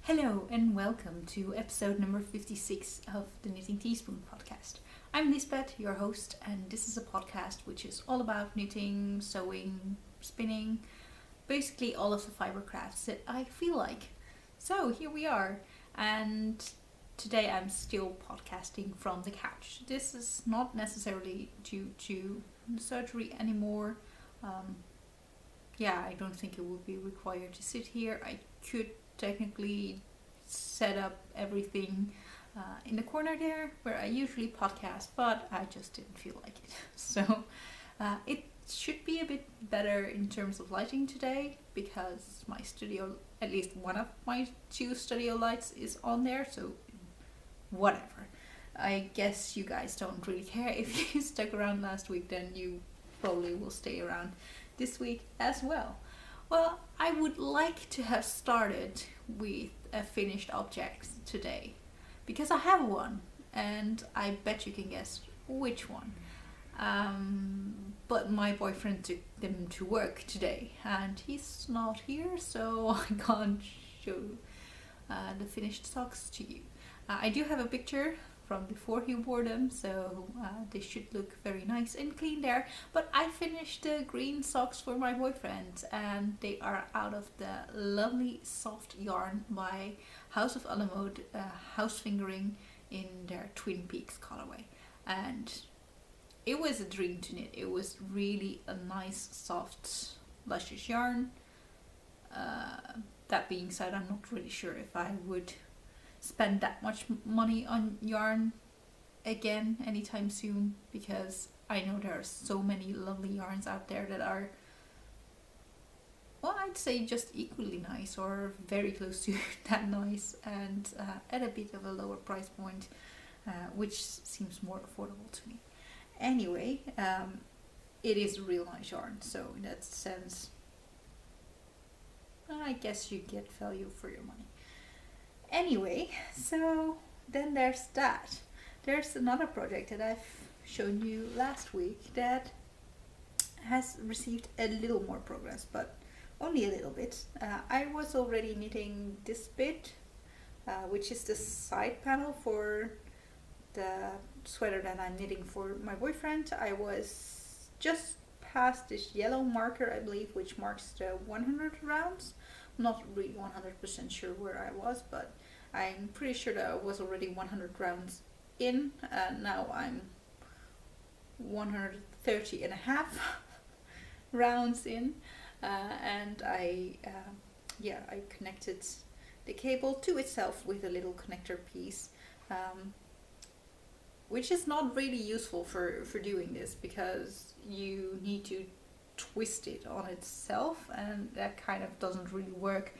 Hello and welcome to episode number 56 of the Knitting Teaspoon podcast. I'm Liesbeth, your host, and this is a podcast which is all about knitting, sewing, spinning, basically all of the fiber crafts that I feel like. So here we are, and today I'm still podcasting from the couch. This is not necessarily due to surgery anymore. I don't think it would be required to sit here. I could technically set up everything in the corner there where I usually podcast, but I just didn't feel like it. So it should be a bit better in terms of lighting today because my studio, at least one of my two studio lights is on there, so whatever. I guess you guys don't really care. If you stuck around last week, then you probably will stay around this week as well. Well, I would like to have started with a finished object today because I have one and I bet you can guess which one. But my boyfriend took them to work today and he's not here, so I can't show the finished socks to you. I do have a picture from before he wore them, so they should look very nice and clean there. But I finished the green socks for my boyfriend and they are out of the lovely soft yarn by House of Alamode House Fingering in their Twin Peaks colorway. And it was a dream to knit. It was really a nice, soft, luscious yarn. That being said, I'm not really sure if I would spend that much money on yarn again anytime soon, because I know there are so many lovely yarns out there that are, well, I'd say just equally nice or very close to that nice, and at a bit of a lower price point, which seems more affordable to me. Anyway, it is real nice yarn, so in that sense I guess you get value for your money. Anyway, so then there's that. There's another project that I've shown you last week that has received a little more progress, but only a little bit. I was already knitting this bit, which is the side panel for the sweater that I'm knitting for my boyfriend. I was just past this yellow marker, I believe, which marks the 100 rounds. Not really 100% sure where I was, but I'm pretty sure that I was already 100 rounds in. Now I'm 130 and a half rounds in, and I connected the cable to itself with a little connector piece, which is not really useful for doing this because you need to twist it on itself, and that kind of doesn't really work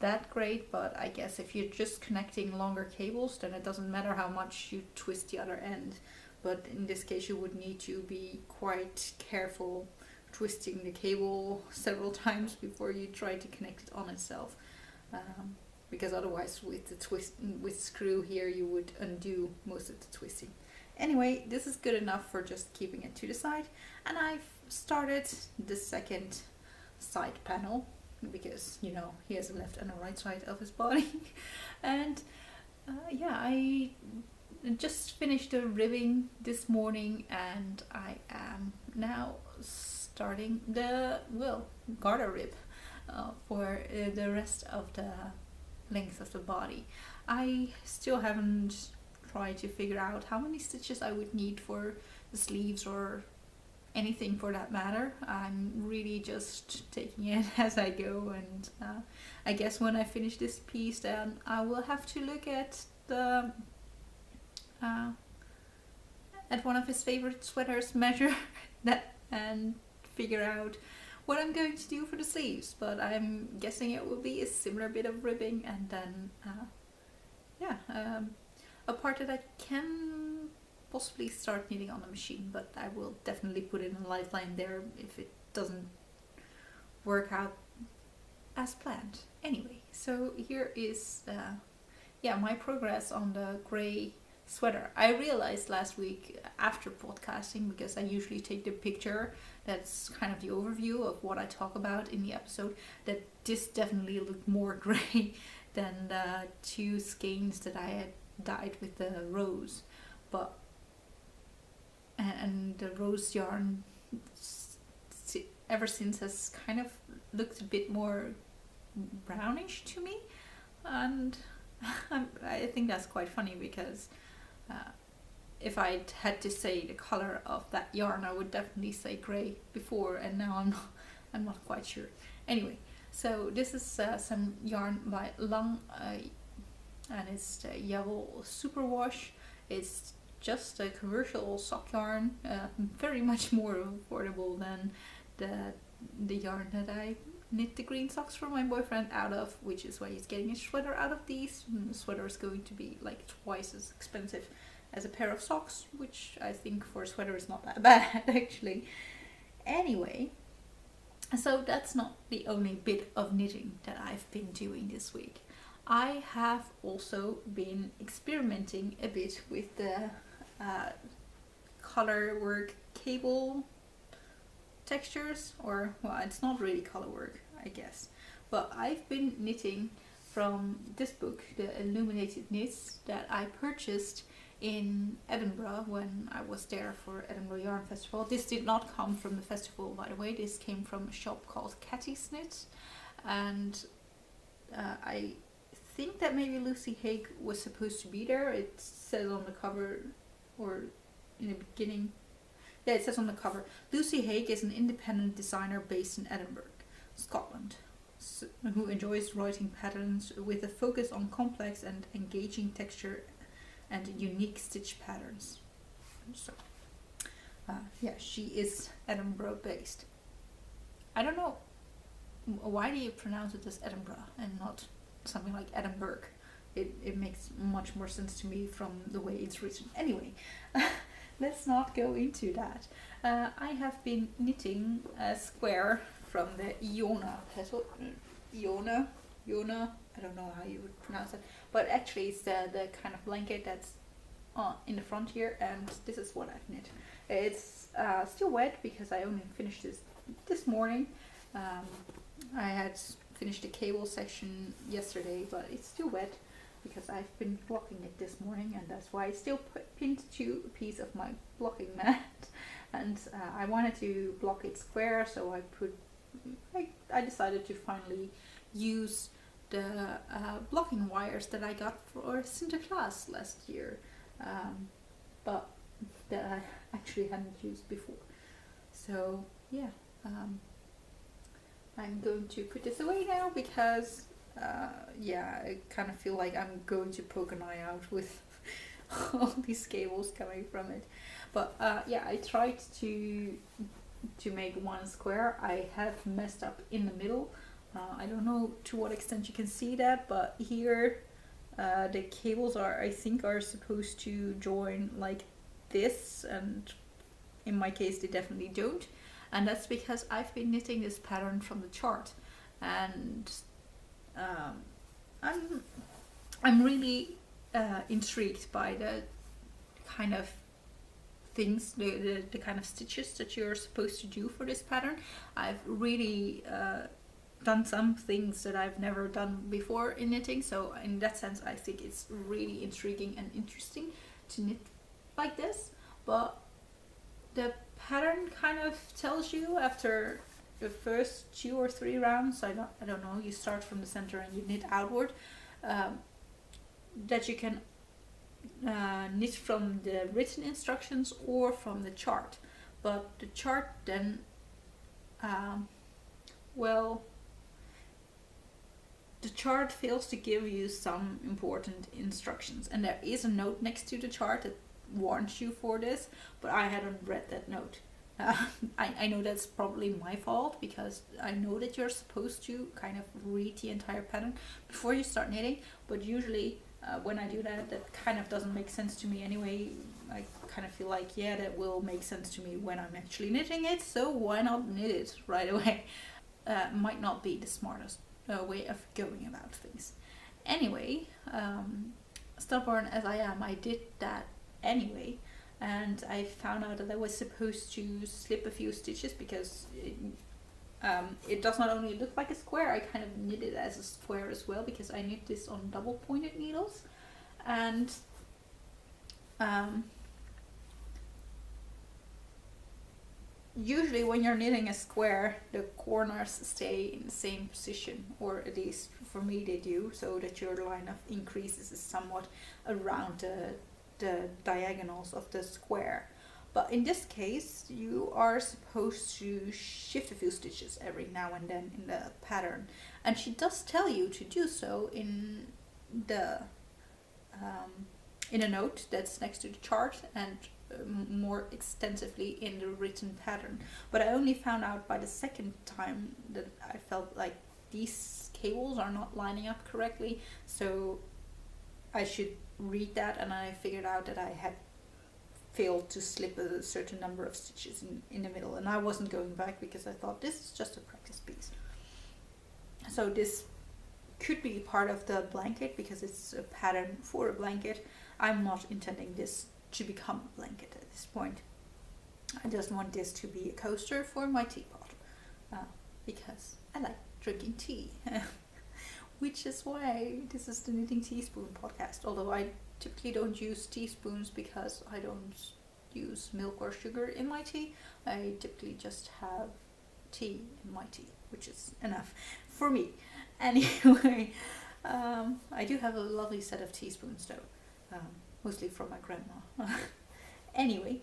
that great. But I guess if you're just connecting longer cables, then it doesn't matter how much you twist the other end, but in this case you would need to be quite careful twisting the cable several times before you try to connect it on itself, because otherwise with screw here you would undo most of the twisting. Anyway, this is good enough for just keeping it to the side, and I've started the second side panel because, you know, he has a left and a right side of his body. And I just finished the ribbing this morning, and I am now starting the garter rib for the rest of the length of the body. I still haven't tried to figure out how many stitches I would need for the sleeves or anything for that matter. I'm really just taking it as I go, and I guess when I finish this piece, then I will have to look at the at one of his favorite sweaters, measure that and figure out what I'm going to do for the sleeves. But I'm guessing it will be a similar bit of ribbing, and then a part that I can possibly start knitting on the machine, but I will definitely put in a lifeline there if it doesn't work out as planned. Anyway, so here is my progress on the grey sweater. I realized last week after podcasting, because I usually take the picture that's kind of the overview of what I talk about in the episode, that this definitely looked more grey than the 2 skeins that I had dyed with the rose. But and the rose yarn ever since has kind of looked a bit more brownish to me, and I think that's quite funny because if I had to say the color of that yarn, I would definitely say grey before, and now I'm not quite sure. Anyway, so this is some yarn by Lang, and it's the Jawoll Superwash. It's just a commercial sock yarn, very much more affordable than the yarn that I knit the green socks for my boyfriend out of, which is why he's getting a sweater out of these. The sweater is going to be like twice as expensive as a pair of socks, which I think for a sweater is not that bad actually. Anyway, so that's not the only bit of knitting that I've been doing this week. I have also been experimenting a bit with the color work cable textures, or well, it's not really color work, I guess, but I've been knitting from this book, the Illuminated Knits, that I purchased in Edinburgh when I was there for Edinburgh Yarn Festival. This did not come from the festival, by the way. This came from a shop called Katty's Knit, and I think that maybe Lucy Haig was supposed to be there. It says on the cover, or in the beginning, yeah, it says on the cover, Lucy Haig is an independent designer based in Edinburgh, Scotland, who enjoys writing patterns with a focus on complex and engaging texture and unique stitch patterns. So, yeah, she is Edinburgh based. I don't know, why do you pronounce it as Edinburgh and not something like Edinburgh? It makes much more sense to me from the way it's written. Anyway, let's not go into that. I have been knitting a square from the Iona petal. Iona, I don't know how you would pronounce it, but actually it's the kind of blanket that's in the front here, and this is what I've knit. It's still wet because I only finished this morning. I had finished the cable section yesterday, but it's still wet because I've been blocking it this morning, and that's why it's still pinned to a piece of my blocking mat. And I wanted to block it square, so I decided to finally use the blocking wires that I got for Sinterklaas last year, but that I actually hadn't used before. So yeah, I'm going to put this away now because yeah, I kind of feel like I'm going to poke an eye out with all these cables coming from it. But yeah, I tried to make one square. I have messed up in the middle. I don't know to what extent you can see that, but here the cables I think are supposed to join like this, and in my case they definitely don't, and that's because I've been knitting this pattern from the chart, and I'm really intrigued by the kind of things, the kind of stitches that you're supposed to do for this pattern. I've really done some things that I've never done before in knitting, so in that sense I think it's really intriguing and interesting to knit like this. But the pattern kind of tells you after the first 2 or 3 rounds, I don't know, you start from the center and you knit outward, that you can knit from the written instructions or from the chart. But the chart then, well, the chart fails to give you some important instructions, and there is a note next to the chart that warns you for this, but I hadn't read that note. I know that's probably my fault, because I know that you're supposed to kind of read the entire pattern before you start knitting, but usually when I do that, that kind of doesn't make sense to me anyway. I kind of feel like, yeah, that will make sense to me when I'm actually knitting it, so why not knit it right away? Might not be the smartest way of going about things. Anyway, stubborn as I am, I did that anyway, and I found out that I was supposed to slip a few stitches because It does not only look like a square, I kind of knit it as a square as well, because I knit this on double pointed needles. And usually when you're knitting a square, the corners stay in the same position, or at least for me they do, so that your line of increases is somewhat around the diagonals of the square. But in this case, you are supposed to shift a few stitches every now and then in the pattern, and she does tell you to do so in the in a note that's next to the chart, and more extensively in the written pattern. But I only found out by the second time that I felt like these cables are not lining up correctly, so I should read that, and I figured out that I had failed to slip a certain number of stitches in the middle, and I wasn't going back because I thought this is just a practice piece. So this could be part of the blanket because it's a pattern for a blanket. I'm not intending this to become a blanket at this point. I just want this to be a coaster for my teapot, because I like drinking tea. Which is why this is the Knitting Teaspoon podcast, although I typically don't use teaspoons because I don't use milk or sugar in my tea. I typically just have tea in my tea, which is enough for me. Anyway, I do have a lovely set of teaspoons though, mostly from my grandma. Anyway,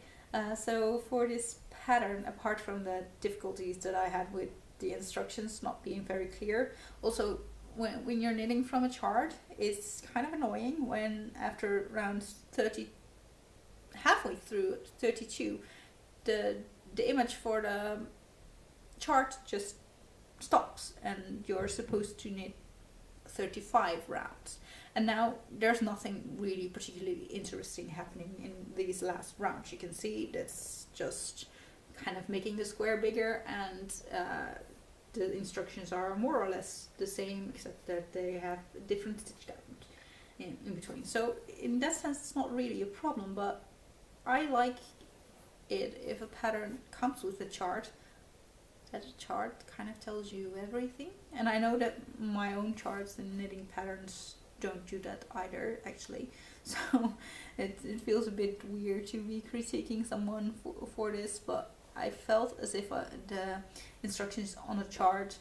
so for this pattern, apart from the difficulties that I had with the instructions not being very clear, also when you're knitting from a chart, it's kind of annoying when after round 30, halfway through 32, the image for the chart just stops and you're supposed to knit 35 rounds. And now there's nothing really particularly interesting happening in these last rounds. You can see that's just kind of making the square bigger, and the instructions are more or less the same, except that they have a different stitch count in between. So in that sense it's not really a problem, but I like it if a pattern comes with a chart, that the chart kind of tells you everything. And I know that my own charts and knitting patterns don't do that either, actually. So it feels a bit weird to be critiquing someone for this, but I felt as if the instructions on a chart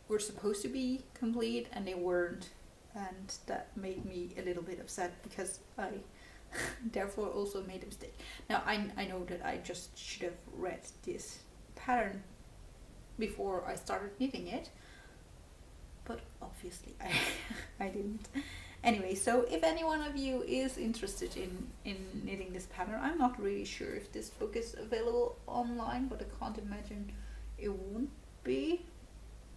were supposed to be complete and they weren't, and that made me a little bit upset because I therefore also made a mistake. Now I know that I just should have read this pattern before I started knitting it, but obviously I didn't. Anyway, so if any one of you is interested in knitting this pattern, I'm not really sure if this book is available online, but I can't imagine it won't be.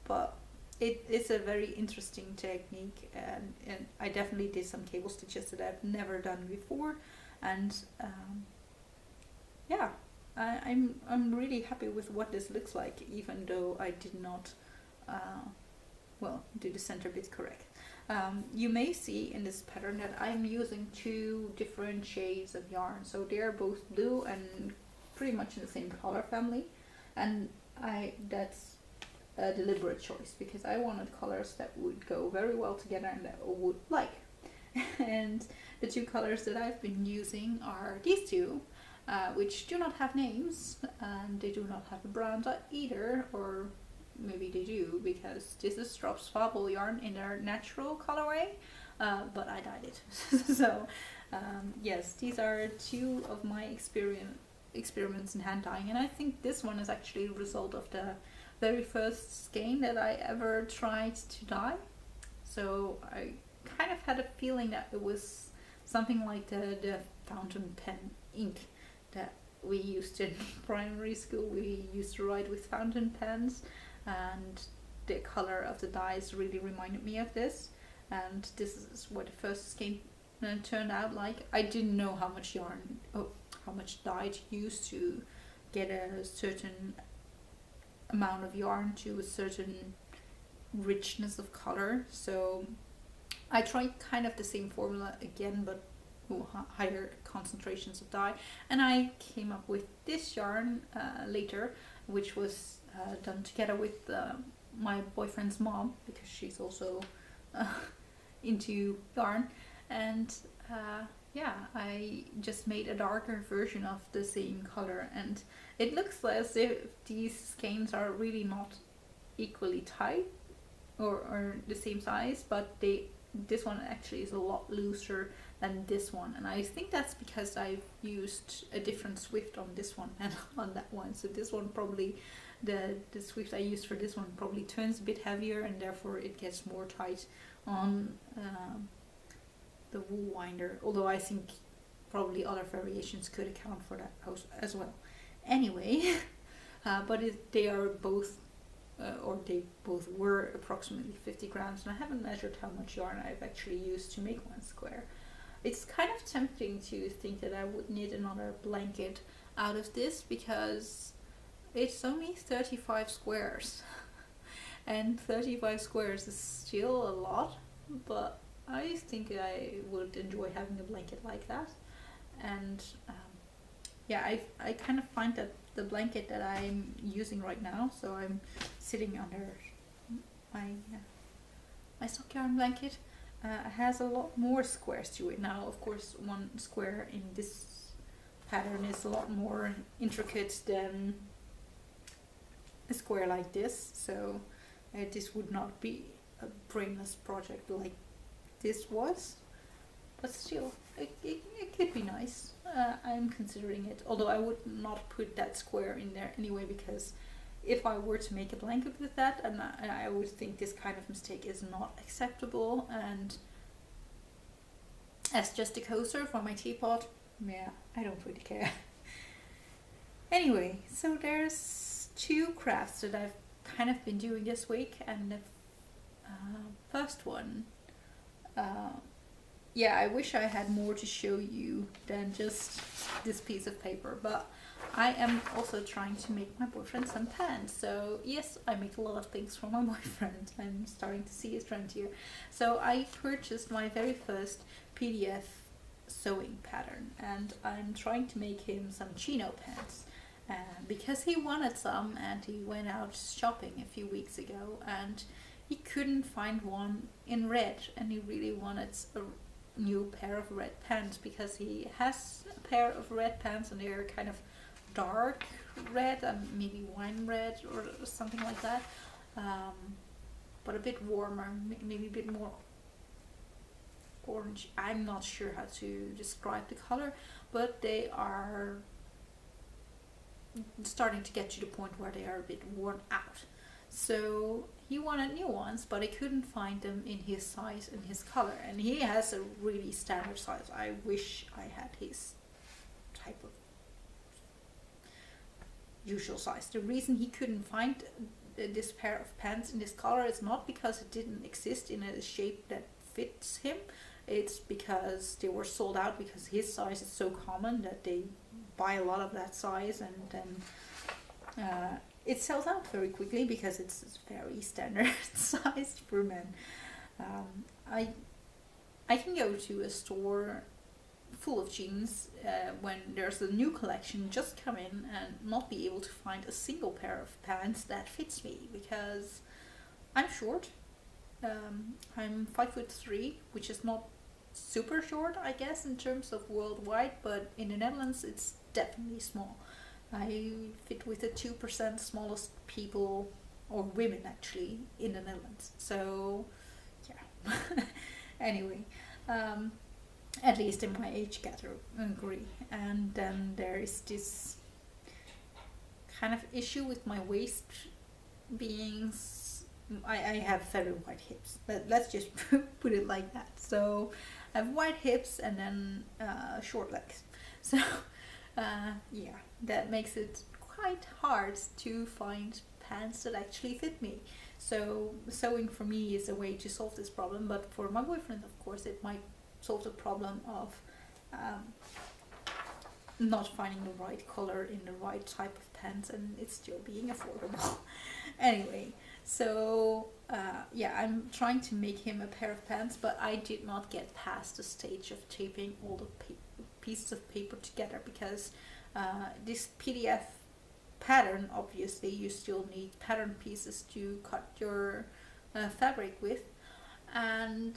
But it is a very interesting technique, and I definitely did some cable stitches that I've never done before, and yeah, I'm really happy with what this looks like, even though I did not do the center bit correct. You may see in this pattern that I'm using two different shades of yarn, so they're both blue and pretty much in the same color family, and that's a deliberate choice because I wanted colors that would go very well together and that I would like. And the two colors that I've been using are these two, which do not have names, and they do not have a brand either, or maybe they do, because this is Drops Fabel yarn in their natural colorway, but I dyed it. So yes, these are two of my experiments in hand dyeing, and I think this one is actually a result of the very first skein that I ever tried to dye. So I kind of had a feeling that it was something like the fountain pen ink that we used in primary school. We used to write with fountain pens, and the color of the dyes really reminded me of this, and this is what the first skein turned out like. I didn't know how much how much dye to use to get a certain amount of yarn to a certain richness of color, so I tried kind of the same formula again, but higher concentrations of dye, and I came up with this yarn later. which was done together with my boyfriend's mom, because she's also into yarn. And yeah, I just made a darker version of the same color, and it looks as if these skeins are really not equally tight or the same size, but this one actually is a lot looser than this one, and I think that's because I've used a different swift on this one and on that one. So this one probably, the swift I used for this one probably turns a bit heavier, and therefore it gets more tight on the wool winder, although I think probably other variations could account for that as well. Anyway, but they are both or they both were approximately 50 grams, and I haven't measured how much yarn I've actually used to make one square. It's kind of tempting to think that I would knit another blanket out of this, because it's only 35 squares and 35 squares is still a lot, but I think I would enjoy having a blanket like that. And yeah, I kind of find that the blanket that I'm using right now, so I'm sitting under my sock yarn blanket, has a lot more squares to it. Now, of course, one square in this pattern is a lot more intricate than a square like this, so this would not be a brainless project like this was, but still it could be nice. I'm considering it, although I would not put that square in there anyway, because if I were to make a blanket with that, and I would think this kind of mistake is not acceptable, and as just a coaster for my teapot, yeah, I don't really care. Anyway, so there's two crafts that I've kind of been doing this week, and the first one, yeah, I wish I had more to show you than just this piece of paper, but I am also trying to make my boyfriend some pants. So yes, I make a lot of things for my boyfriend. I'm starting to see a trend here. So I purchased my very first PDF sewing pattern, and I'm trying to make him some chino pants. Because he wanted some, and he went out shopping a few weeks ago, and he couldn't find one in red, and he really wanted a new pair of red pants, because he has a pair of red pants and they're kind of dark red and maybe wine red or something like that, but a bit warmer, maybe a bit more orange. I'm not sure how to describe the color, but they are starting to get to the point where they are a bit worn out. So he wanted new ones, but I couldn't find them in his size and his color, and he has a really standard size. I wish I had his type of usual size. The reason he couldn't find this pair of pants in this color is not because it didn't exist in a shape that fits him. It's because they were sold out, because his size is so common that they buy a lot of that size, and then it sells out very quickly because it's very standard sized for men. I can go to a store full of jeans when there's a new collection just come in and not be able to find a single pair of pants that fits me, because I'm short. I'm 5'3", which is not super short, I guess, in terms of worldwide, but in the Netherlands it's definitely small. I fit with the 2% smallest people, or women actually, in the Netherlands. So yeah. Anyway, at least in my age category. And then there is this kind of issue with my waist being I have very wide hips. Let's just put it like that. So I have wide hips and then short legs. So yeah, that makes it quite hard to find pants that actually fit me. So sewing for me is a way to solve this problem, but for my boyfriend, of course, it might solve the problem of not finding the right color in the right type of pants, and it's still being affordable. Anyway, so yeah, I'm trying to make him a pair of pants, but I did not get past the stage of taping all the pieces of paper together, because this PDF pattern, obviously you still need pattern pieces to cut your fabric with. And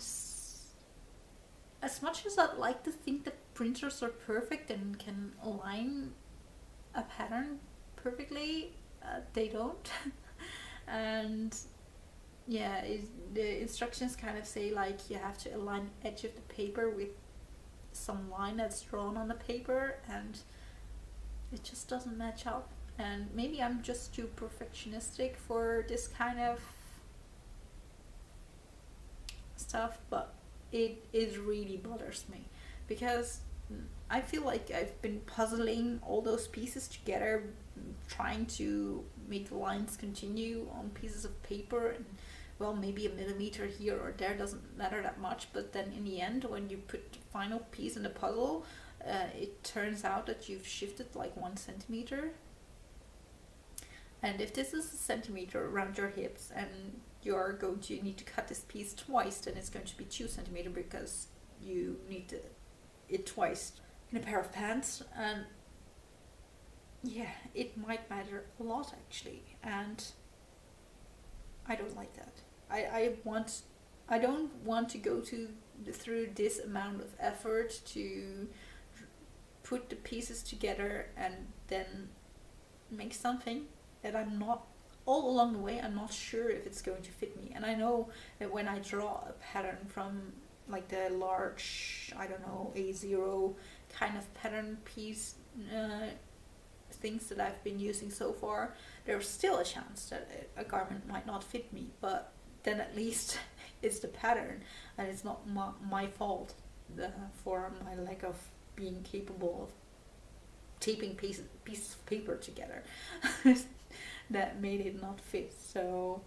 as much as I'd like to think that printers are perfect and can align a pattern perfectly, they don't. And yeah, the instructions kind of say like you have to align the edge of the paper with some line that's drawn on the paper, and it just doesn't match up. And maybe I'm just too perfectionistic for this kind of stuff, but it really bothers me, because I feel like I've been puzzling all those pieces together, trying to make the lines continue on pieces of paper, and well, maybe a millimeter here or there doesn't matter that much, but then in the end, when you put the final piece in the puzzle, it turns out that you've shifted like 1 centimeter. And if this is a centimeter around your hips and you're going to need to cut this piece twice, then it's going to be 2 centimeters because you need it twice in a pair of pants. And yeah, it might matter a lot actually, and I don't like that. I don't want to go through this amount of effort to put the pieces together and then make something that I'm not, all along the way, I'm not sure if it's going to fit me. And I know that when I draw a pattern from like the large, I don't know, A0 kind of pattern piece things that I've been using so far, there's still a chance that a garment might not fit me, but then at least it's the pattern and it's not my fault for my lack of being capable of taping pieces of paper together that made it not fit. So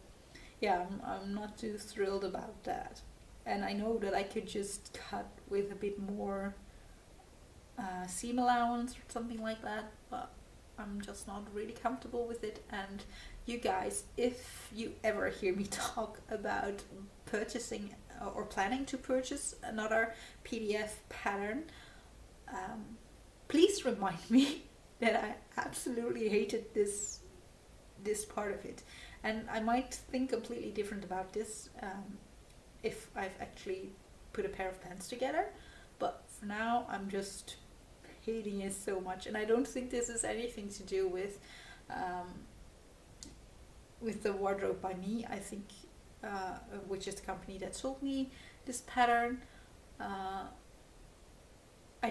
yeah, I'm not too thrilled about that. And I know that I could just cut with a bit more seam allowance or something like that, but I'm just not really comfortable with it. And you guys, if you ever hear me talk about purchasing or planning to purchase another PDF pattern, please remind me that I absolutely hated this part of it. And I might think completely different about this if I've actually put a pair of pants together, but for now I'm just hating it so much. And I don't think this is anything to do with the Wardrobe by Me, I think, which is the company that sold me this pattern. I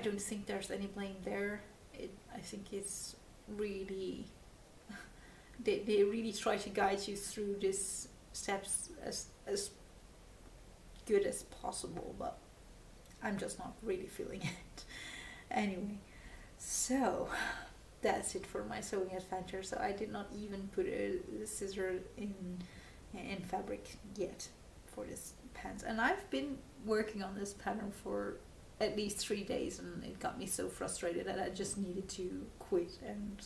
don't think there's any blame there. I think it's really they really try to guide you through these steps as good as possible, but I'm just not really feeling it. Anyway, so that's it for my sewing adventure. So I did not even put a scissor in fabric yet for this pants, and I've been working on this pattern for at least 3 days, and it got me so frustrated that I just needed to quit and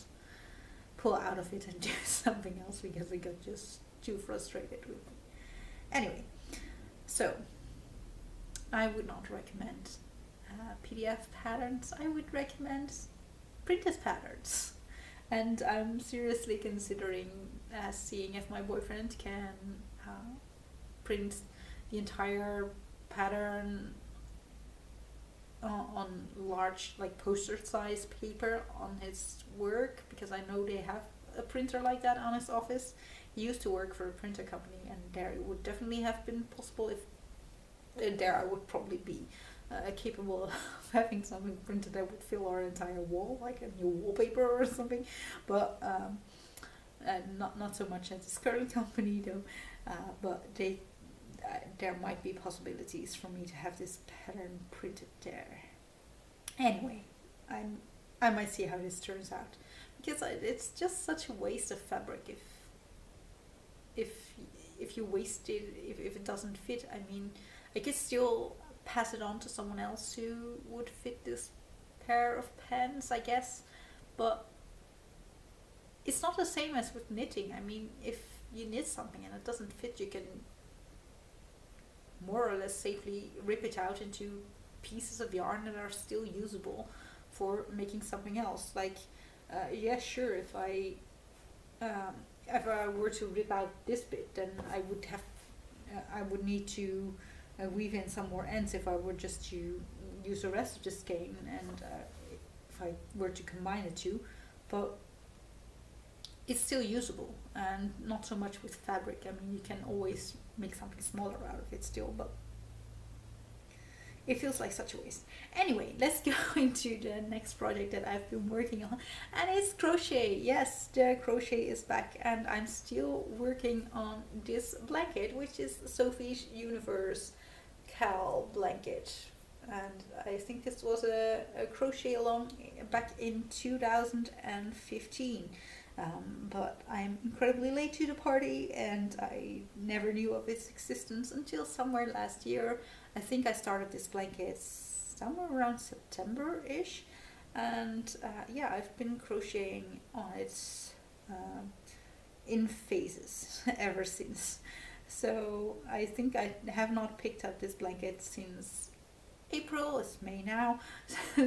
pull out of it and do something else because I got just too frustrated with it. Anyway, so I would not recommend PDF patterns. I would recommend printed patterns, and I'm seriously considering seeing if my boyfriend can print the entire pattern on large, like poster size paper on his work, because I know they have a printer like that on his office. He used to work for a printer company, and there it would definitely have been possible. If there I would probably be capable of having something printed that would fill our entire wall, like a new wallpaper or something, but not so much at this current company though. But there might be possibilities for me to have this pattern printed there. Anyway, I might see how this turns out, because it's just such a waste of fabric if you waste it, if it doesn't fit. I mean, I could still pass it on to someone else who would fit this pair of pants, I guess, but it's not the same as with knitting. I mean, if you knit something and it doesn't fit, you can more or less safely rip it out into pieces of yarn that are still usable for making something else. Like, yeah, sure, if I if I were to rip out this bit, then I would need to weave in some more ends if I were just to use the rest of the skein, and if I were to combine the two. But it's still usable, and not so much with fabric. I mean, you can always make something smaller out of it still, but it feels like such a waste. Anyway, let's go into the next project that I've been working on, and it's crochet. Yes, the crochet is back, and I'm still working on this blanket, which is Sophie's Universe Cal blanket. And I think this was a crochet along back in 2015. But I'm incredibly late to the party, and I never knew of its existence until somewhere last year. I think I started this blanket somewhere around September-ish, and yeah, I've been crocheting on it in phases ever since. So I think I have not picked up this blanket since April. It's May now.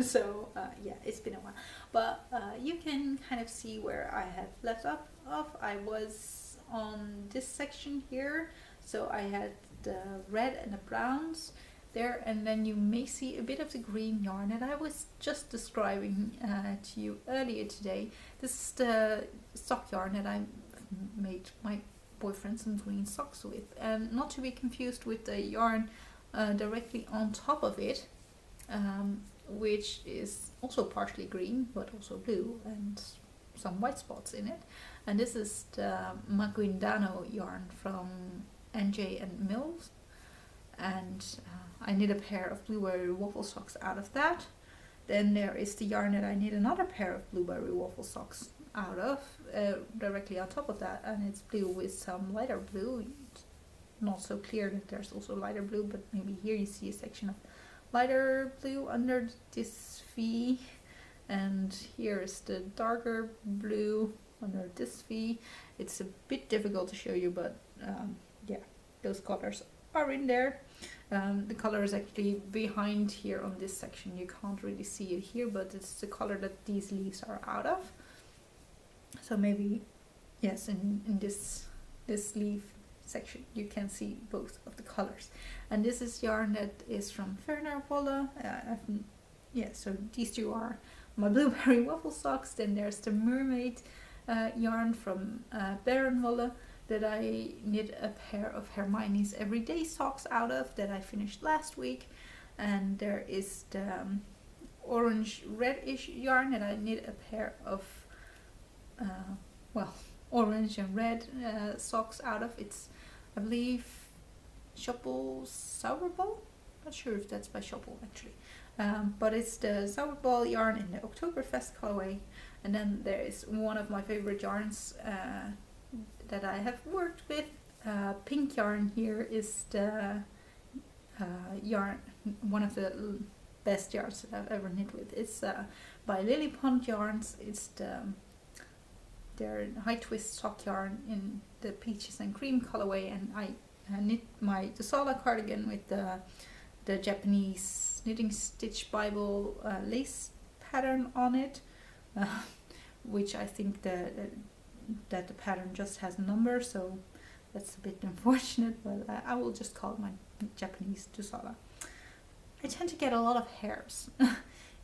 So yeah, it's been a while, but you can kind of see where I have left off. I was on this section here, so I had the red and the browns there, and then you may see a bit of the green yarn that I was just describing to you earlier today. This is the sock yarn that I made my boyfriend some green socks with, and not to be confused with the yarn directly on top of it, which is also partially green but also blue and some white spots in it. And this is the Maguindano yarn from NJ and Mills, and I knit a pair of blueberry waffle socks out of that. Then there is the yarn that I knit another pair of blueberry waffle socks out of, directly on top of that, and it's blue with some lighter blue. It's not so clear that there's also lighter blue, but maybe here you see a section of lighter blue under this V, and here is the darker blue under this V. It's a bit difficult to show you, but yeah, those colors are in there. The color is actually behind here on this section. You can't really see it here, but it's the color that these leaves are out of. So maybe, yes, in this leaf section you can see both of the colors. And this is yarn that is from Ferner Wolle. Yeah, so these two are my blueberry waffle socks. Then there's the mermaid yarn from Baron Wolle that I knit a pair of Hermione's Everyday socks out of that I finished last week. And there is the orange reddish yarn that I knit a pair of well, orange and red socks out of. It's, I believe, Shawl Sauerball. Not sure if that's by Shawl actually, but it's the Sauerball yarn in the Oktoberfest colorway. And then there is one of my favorite yarns that I have worked with. Pink yarn here is the yarn, one of the best yarns that I've ever knit with. It's by Lily Pond Yarns. It's their high twist sock yarn in the peaches and cream colorway, and I knit my Tsala cardigan with the Japanese Knitting Stitch Bible lace pattern on it, which I think that the pattern just has numbers, so that's a bit unfortunate, but I will just call it my Japanese Tsala. I tend to get a lot of hairs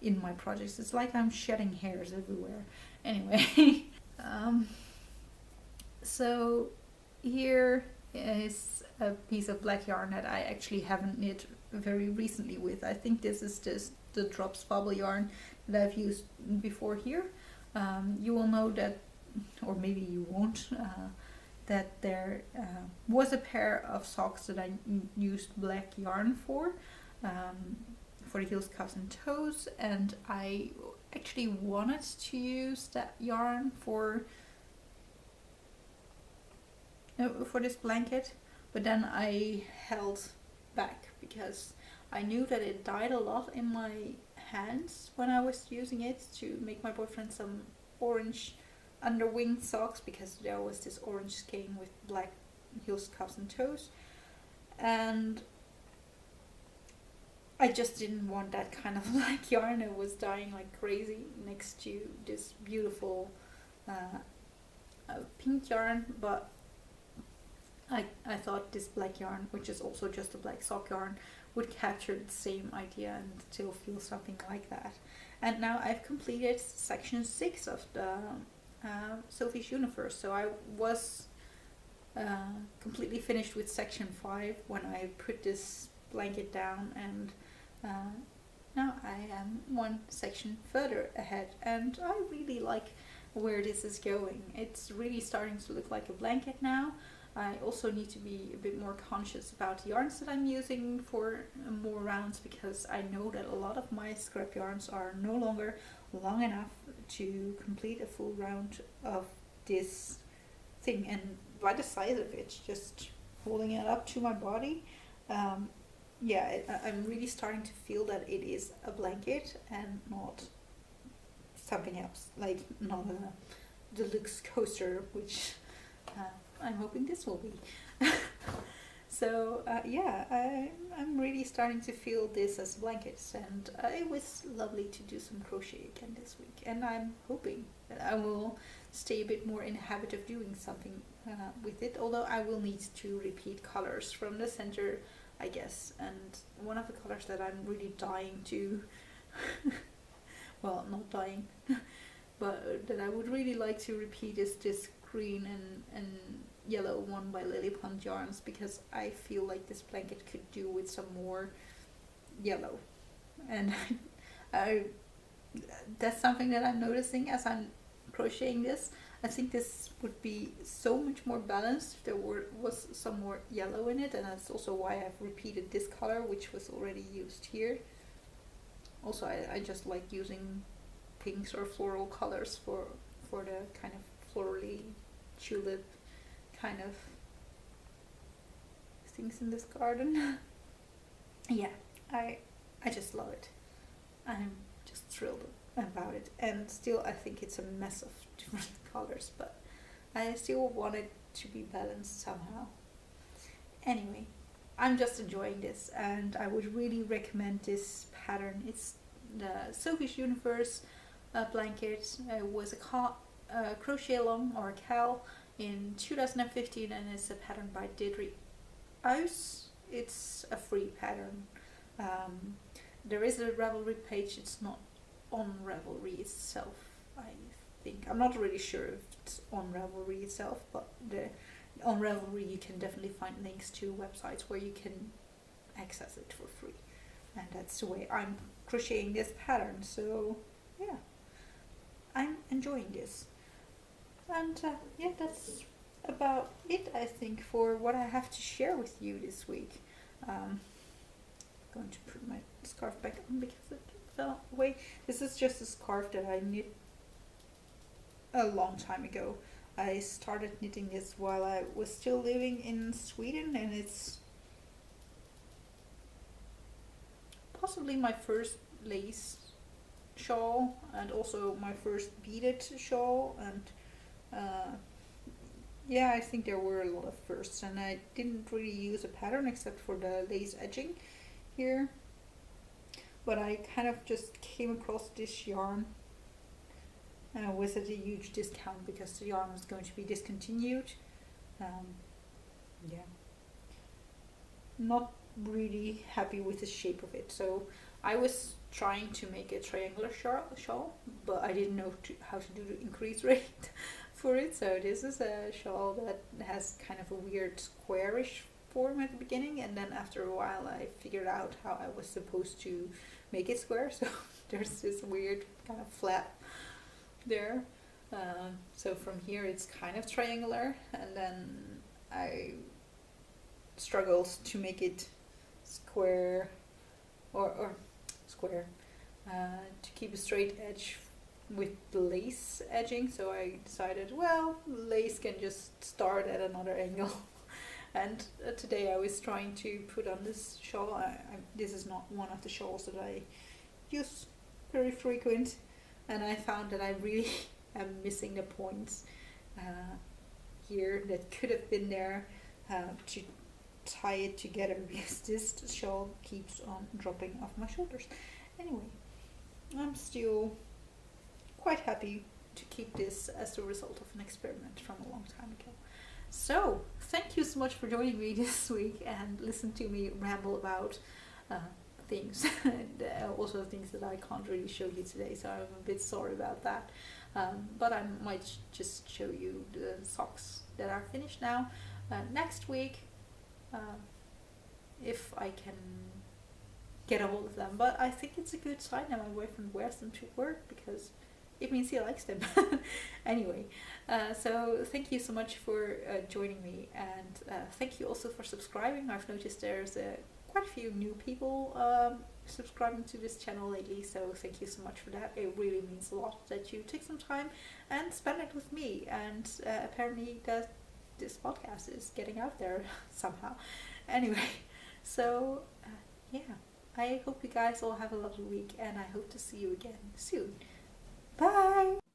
in my projects. It's like I'm shedding hairs everywhere. Anyway. So here is a piece of black yarn that I actually haven't knit very recently with. I think this is the Drops Fabel yarn that I've used before here. You will know that, or maybe you won't, that there was a pair of socks that I used black yarn for the heels, cuffs and toes, and I actually wanted to use that yarn for this blanket, but then I held back because I knew that it dyed a lot in my hands when I was using it to make my boyfriend some orange underwing socks, because there was this orange skein with black heels, cuffs and toes, and I just didn't want that kind of black yarn. It was dyeing like crazy next to this beautiful pink yarn, but I thought this black yarn, which is also just a black sock yarn, would capture the same idea and still feel something like that. And now I've completed section 6 of the Sophie's Universe, so I was completely finished with section 5 when I put this blanket down, and now I am one section further ahead, and I really like where this is going. It's really starting to look like a blanket now. I also need to be a bit more conscious about the yarns that I'm using for more rounds, because I know that a lot of my scrap yarns are no longer long enough to complete a full round of this thing. And by the size of it, just holding it up to my body, yeah, I'm really starting to feel that it is a blanket and not something else, like not a deluxe coaster, which I'm hoping this will be. So yeah, I'm really starting to feel this as blankets, and it was lovely to do some crochet again this week, and I'm hoping that I will stay a bit more in the habit of doing something with it, although I will need to repeat colors from the center, I guess. And one of the colors that I'm really dying to well, not dying but that I would really like to repeat is this green and yellow one by Lily Pond Yarns, because I feel like this blanket could do with some more yellow. And that's something that I'm noticing as I'm crocheting this. I think this would be so much more balanced if there was some more yellow in it, and that's also why I've repeated this color, which was already used here. Also, I just like using pinks or floral colors for the kind of florally tulip kind of things in this garden. Yeah, I just love it. I'm just thrilled about it, and still I think it's a mess of different colors, but I still want it to be balanced somehow. Anyway, I'm just enjoying this, and I would really recommend this pattern. It's the Sophie's Universe blanket. It was a crochet along, or a cal, in 2015, and it's a pattern by Deirdre Aus. It's a free pattern. There is a Ravelry page. It's not on Ravelry itself, I think. I'm not really sure if it's on Ravelry itself, but on Ravelry you can definitely find links to websites where you can access it for free, and that's the way I'm crocheting this pattern. So yeah, I'm enjoying this, and yeah, that's about it, I think, for what I have to share with you this week. Going to put my scarf back on because it fell away. This is just a scarf that I knit a long time ago. I started knitting this while I was still living in Sweden, and it's possibly my first lace shawl, and also my first beaded shawl, and yeah, I think there were a lot of firsts, and I didn't really use a pattern except for the lace edging here, but I kind of just came across this yarn was at a huge discount because the yarn was going to be discontinued. Yeah, not really happy with the shape of it, so I was trying to make a triangular shawl, but I didn't know how to do the increase rate for it. So this is a shawl that has kind of a weird squarish form at the beginning, and then after a while I figured out how I was supposed to make it square. So there's this weird kind of flap there. So from here it's kind of triangular, and then I struggled to make it square or square to keep a straight edge with the lace edging. So I decided, well, lace can just start at another angle. And today I was trying to put on this shawl. This is not one of the shawls that I use very frequent, and I found that I really am missing the points here that could have been there to tie it together, because this shawl keeps on dropping off my shoulders. Anyway, I'm still quite happy to keep this as the result of an experiment from a long time ago. So thank you so much for joining me this week and listen to me ramble about things and also things that I can't really show you today, so I'm a bit sorry about that. But I might just show you the socks that are finished now next week, if I can get a hold of them. But I think it's a good sign that my boyfriend wears them to work, because it means he likes them. Anyway, so thank you so much for joining me, and thank you also for subscribing. I've noticed there's quite a few new people subscribing to this channel lately, so thank you so much for that. It really means a lot that you take some time and spend it with me, and apparently that this podcast is getting out there somehow. Anyway, so yeah, I hope you guys all have a lovely week, and I hope to see you again soon. Bye!